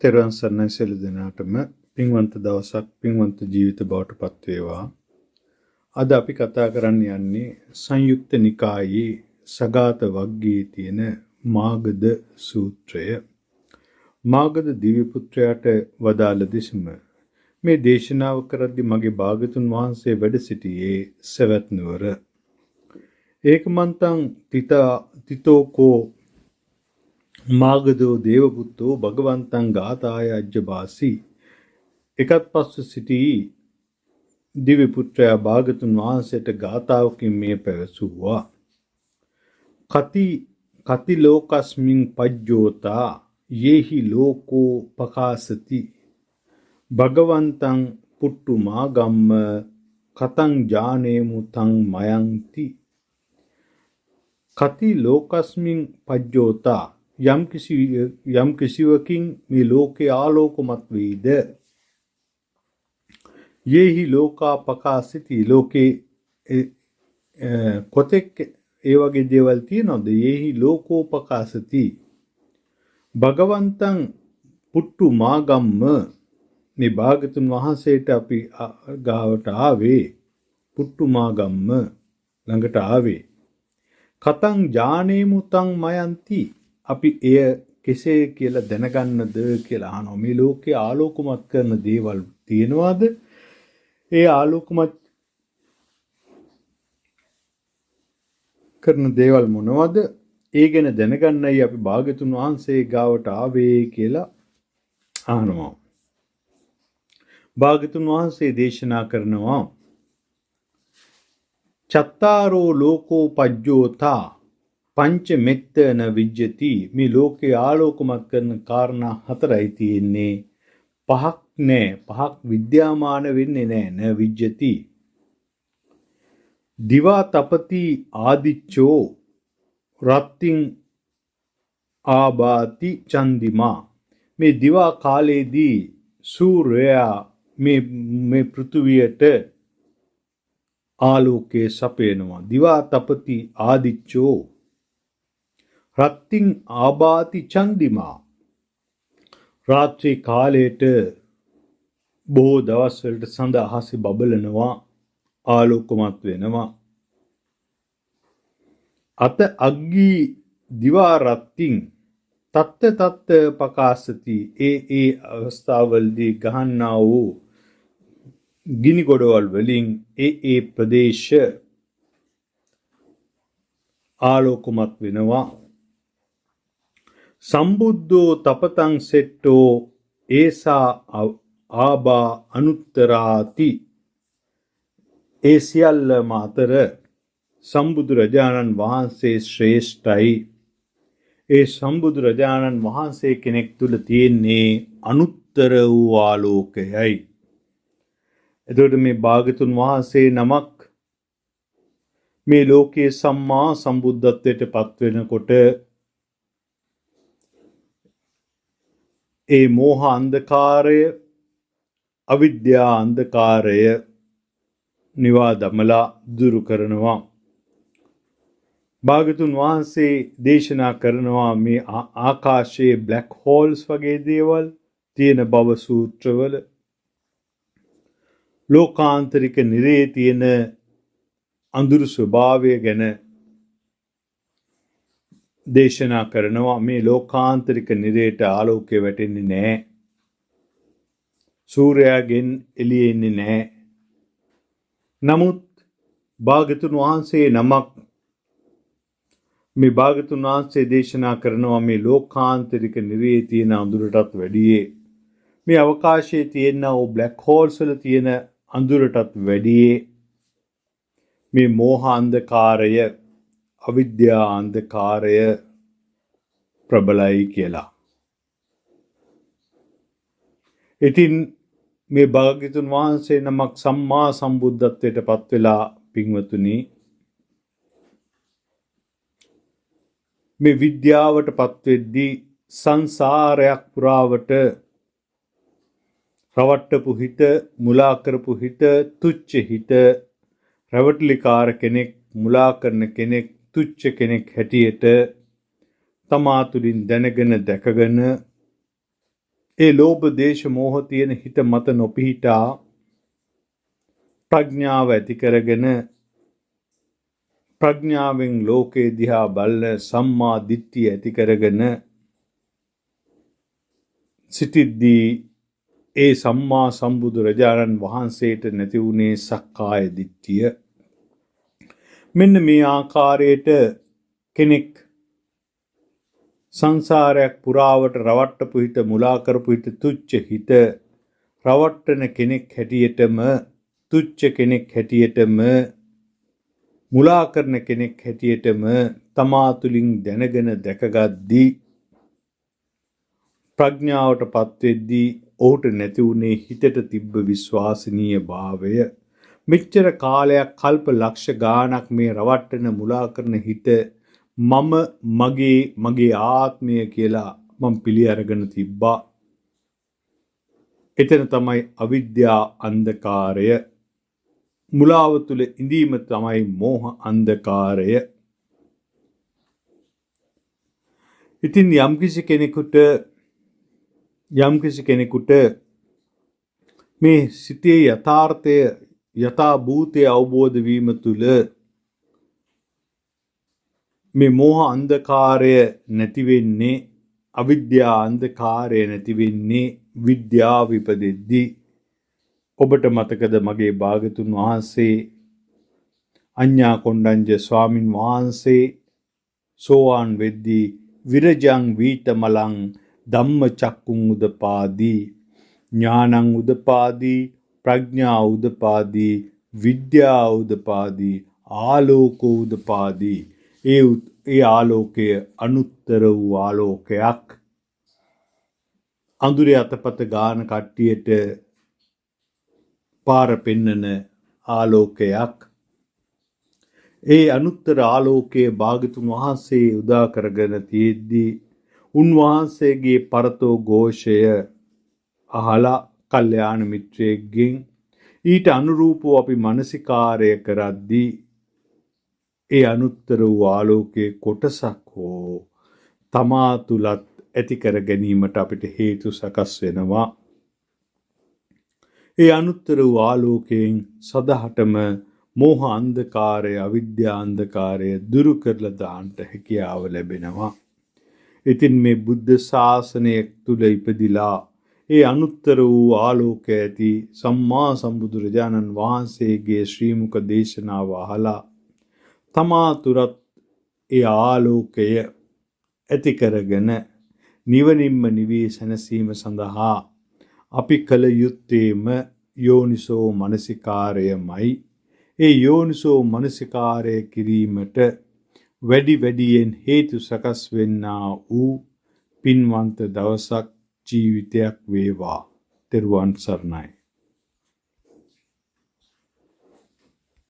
තෙරුවන් සරණයි සියලු දෙනාටම පින්වන්ත දවසක් පින්වන්ත ජීවිත බවට පත් වේවා. අද අපි කතා කරන්න යන්නේ සංයුක්ත නිකායේ සගත වග්ගයේ තියෙන මාගධ සූත්‍රය. මාගධ දිව්‍ය පුත්‍රයාට වදාළ දෙසම මේ දේශනාව කරද්දී මගේ භාගතුන් වහන්සේ වැඩ සිටියේ සවැත් නුවර. ඒකමන්තං තිතෝකෝ මාගධෝ දේවපුත්තෝ භගවන්තං ගාථාය අජ්ජබාසි. එකත් පස්ව සිටි දිව්‍ය පුත්‍රයා භාගතුන් වහන්සේට ගාථාවකින් මේ පැවසුවා. කති ලෝකස්මින් පජ්ජෝතා යේහි ලෝකෝ පකාසති භගවන්තං පුට්ටු මාගම්ම කතං ජානේමු තං මයන්ති. කති ලෝකස්මින් පජ්ජෝතා යම් කිසිවකින් මේ ලෝකේ ආලෝකමත් වේද. යේහි ලෝකා පකාසිති ලෝකේ කොතෙක් ඒ වගේ දේවල් තියෙනවද? යේහි ලෝකෝ පකාසති භගවන්තං පුට්ටු මාගම්ම මේ භාගතුන් වහන්සේට අපි ගාවට ආවේ. පුට්ටු මාගම්ම ළඟට ආවේ. කතං ජානේමු තං මයන්ති අපි එය කෙසේ කියලා දැනගන්නද කියලා අහනවා. මේ ලෝකේ ආලෝකමත් කරන දේවල් තියෙනවද? ඒ ආලෝකමත් කරන දේවල් මොනවද? ඒ ගැන දැනගන්නයි අපි භාග්‍යතුන් වහන්සේ ගාවට ආවේ කියලා අහනවා. භාග්‍යතුන් වහන්සේ දේශනා කරනවා චත්තාරෝ ලෝකෝ පජ්ජෝතා පංච මෙත්තන විජ්ජති. මේ ලෝකේ ආලෝකමත් කරන කාරණා හතරයි තියෙන්නේ. පහක් නෑ. පහක් විද්‍යාමාන වෙන්නේ නෑ. න විජ්ජති. දිවා තපති ආදිච්චෝ රත්තිං ආබාති චන්දිමා. මේ දිවා කාලයේදී සූර්යයා මේ පෘථුවියට ආලෝකයේ සපයනවා. දිවා තපති ආදිච්චෝ රත්තිං ආබාති චන්දිමා. රාත්‍රී කාලයට බොහෝ දවස්වලට සඳ අහසේ බබලනවා, ආලෝකමත් වෙනවා. අත අග්ගී දිවා රත්තිං තත්ත පකාසති. ඒ අවස්ථාවලදී ගහන්නා වූ ගිනි ගොඩවල් වලින් ඒ ප්‍රදේශ ආලෝකමත් වෙනවා. සම්බුද්ධෝ තපතං සෙට්ටෝ ඒසා ආබා අනුත්තරාති. ඒ සියල්ලම අතර සම්බුදුරජාණන් වහන්සේ ශ්‍රේෂ්ඨයි. ඒ සම්බුදුරජාණන් වහන්සේ කෙනෙක් තුල තියෙන්නේ අනුත්තර වූ ආලෝකයයි. එතකොට මේ භාගතුන් වහන්සේ නමක් මේ ලෝකයේ සම්මා සම්බුද්ධත්වයට පත් වෙනකොට ඒ මෝහ අන්ධකාරය, අවිද්‍යා අන්ධකාරය නිවා දමලා දුරු කරනවා. භාගතුන් වහන්සේ දේශනා කරනවා මේ ආකාශයේ බ්ලැක් හෝල්ස් වගේ දේවල් තියෙන බව සූත්‍රවල. ලෝකාන්තරික නිරේ තියෙන අඳුරු ස්වභාවය ගැන දේශනා කරනවා. මේ ලෝකාන්තරික නිරේට ආලෝකය වැටෙන්නේ නැහැ. සූර්යයාගෙන් එළිය එන්නේ නැහැ. නමුත් භාගතුන් වහන්සේ නමක් මේ භාගතුන් වහන්සේ දේශනා කරනවා මේ ලෝකාන්තරික නිරේ තියෙන අඳුරටත් වැඩියේ මේ අවකාශයේ තියෙන බ්ලැක් හෝල්ස් වල තියෙන අඳුරටත් වැඩියේ මේ මෝහ අන්ධකාරය, අවිද්‍යා අන්ධකාරය ප්‍රබලයි කියලා. ඉතින් මේ භාග්‍යතුන් වහන්සේ නමක් සම්මා සම්බුද්ධත්වයට පත් වෙලා පින්වතුනි මේ විද්‍යාවට පත් වෙද්දී සංසාරයක් පුරාවට රවට්ටපු හිත, මුලා කරපු හිත, තුච්ච හිත, රැවටිලිකාර කෙනෙක්, මුලා කරන කෙනෙක්, තුච්ච කෙනෙක් හැටියට තමා තුළින් දැනගෙන දැකගෙන ඒ ලෝභ දේශ මෝහ තියෙන හිත මත නොපිහිටා ප්‍රඥාව ඇති කරගෙන ප්‍රඥාවෙන් ලෝකේ දිහා බලන සම්මා දිට්ඨිය ඇති කරගෙන සිටිද්දී ඒ සම්මා සම්බුදු රජාණන් වහන්සේට නැති වුණේ සක්කාය දිට්ඨිය. මෙන්න මේ ආකාරයට කෙනෙක් සංසාරයක් පුරාවට රවට්ටපු හිත මුලා කරපු හිත තුච්ච හිත රවට්ටන කෙනෙක් හැටියටම තුච්ච කෙනෙක් හැටියටම මුලා කරන කෙනෙක් හැටියටම තමා තුළින් දැනගෙන දැකගද්දී ප්‍රඥාවට පත්වෙද්දී ඔහුට නැති වුණේ හිතට තිබ්බ විශ්වාසනීය භාවය. මෙච්චර කාලයක් කල්ප ලක්ෂ ගාණක් මේ රවට්ටන මුලා කරන හිත මම මගේ ආත්මය කියලා මම පිළි අරගෙන තිබ්බා. එතන තමයි අවිද්‍යා අන්ධකාරය. මුලාව තුළ ඉඳීම තමයි මෝහ අන්ධකාරය. ඉතින් යම්කිසි කෙනෙකුට මේ සිතේ යථාර්ථය යථා භූතය අවබෝධ වීම තුළ මේ මෝහ අන්ධකාරය නැති වෙන්නේ අවිද්‍යා අන්ධකාරය නැති වෙන්නේ විද්‍යාව ඉපදෙද්දී. ඔබට මතකද මගේ භාගතුන් වහන්සේ අඤ්ඤා කොණ්ඩඤ්ඤ ස්වාමින් වහන්සේ සෝවාන් වෙද්දී විරජං වීතමලං ධම්මචක්කුං උදපාදී ඥානං උදපාදී ප්‍රඥා උදපාදී විද්‍යා උදපාදී ආලෝකෝ උදපාදී ඒ ආලෝකය අනුත්තර වූ ආලෝකයක්. අඳුරේ අතපත ගාන කට්ටියට පාර පෙන්නන ආලෝකයක්. ඒ අනුත්තර ආලෝකයේ භාගතුන් වහන්සේ උදා කරගෙන තියෙද්දී උන්වහන්සේගේ පරතෝ ഘോഷය අහලා කල්යාණ මිත්‍රයෙක්ගෙන් ඊට අනුරූපව අපි මනසිකාරය කරද්දී ඒ අනුත්තර වූ ආලෝකයේ කොටසක් හෝ තමා තුලත් ඇති කර ගැනීමට අපිට හේතු සකස් වෙනවා. ඒ අනුත්තර වූ ආලෝකයෙන් සදහටම මෝහ අන්ධකාරය අවිද්‍යා අන්ධකාරය දුරු කරලා දාන්න හැකියාව ලැබෙනවා. ඉතින් මේ බුද්ධ ශාසනය තුල ඉපදිලා ඒ අනුත්තර වූ ආලෝකය ඇති සම්මා සම්බුදුරජාණන් වහන්සේගේ ශ්‍රී මුඛ දේශනාව අහලා තමා තුරත් ඒ ආලෝකය ඇති කරගෙන නිවනින්ම නිවී සැනසීම සඳහා අපි කළ යුත්තේම යෝනිසෝ මනසිකාරයමයි. ඒ යෝනිසෝ මනසිකාරය කිරීමට වැඩියෙන් හේතු සකස් වෙන්නා වූ පින්වන්ත දවසක් ජීවිතයක් වේවා. තෙරුවන් සරණයි.